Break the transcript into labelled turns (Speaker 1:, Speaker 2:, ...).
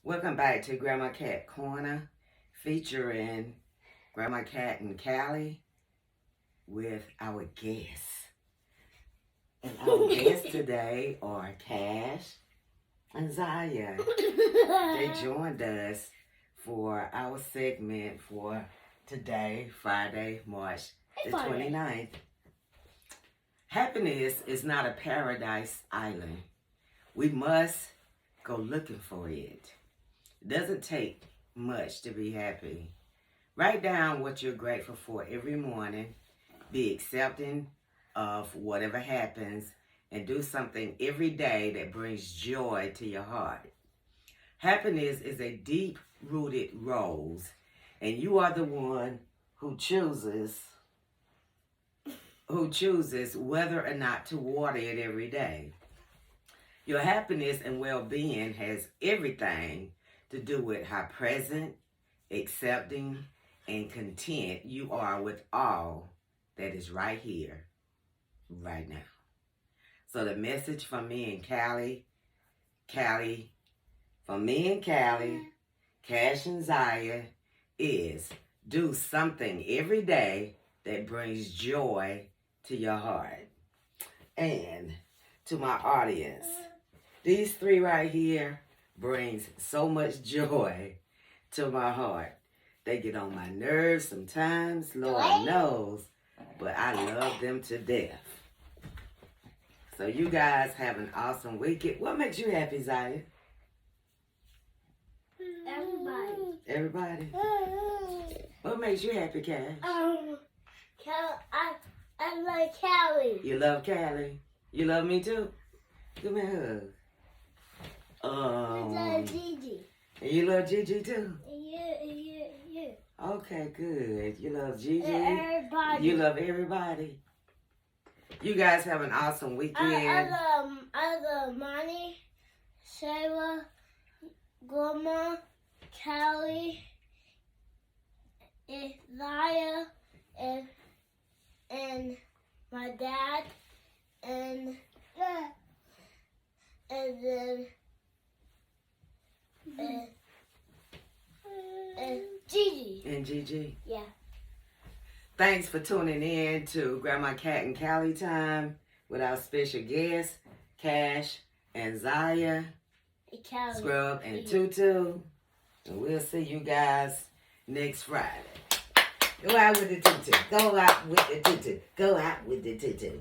Speaker 1: Welcome back to Grandma Cat Corner, featuring Grandma Cat and Callie with our guests. And our guests today are Cash and Zaya. They joined us for our segment for today, Friday, March the 29th. Happiness is not a paradise island. We must go looking for it. It doesn't take much to be happy. Write down what you're grateful for every morning. Be accepting of whatever happens and do something every day that brings joy to your heart. Happiness is a deep-rooted rose, and you are the one who chooses whether or not to water it every day. Your happiness and well-being has everything to do with how present, accepting, and content you are with all that is right here, right now. So the message from me and Callie, Cash and Zaya is do something every day that brings joy to your heart. And to my audience, these three right here brings so much joy to my heart. They get on my nerves sometimes, Lord knows, but I love them to death. So you guys have an awesome weekend. What makes you happy, Zaya? Everybody? What makes you happy, Cash?
Speaker 2: I like Callie.
Speaker 1: You love Callie? You love me too? Give me a hug.
Speaker 2: I love Gigi.
Speaker 1: And you love Gigi too?
Speaker 2: Yeah.
Speaker 1: Okay, good. You love Gigi?
Speaker 2: Everybody.
Speaker 1: You love everybody? You guys have an awesome weekend.
Speaker 2: I love Monty, Sarah, Grandma, Callie, and Zaya, and my dad, and then Gigi.
Speaker 1: And Gigi?
Speaker 2: Yeah.
Speaker 1: Thanks for tuning in to Grandma Cat and Callie time with our special guests, Cash and Zaya,
Speaker 2: Callie.
Speaker 1: Scrub and Tutu. And we'll see you guys next Friday. Go out with the tutu. Go out with the tutu. Go out with the tutu.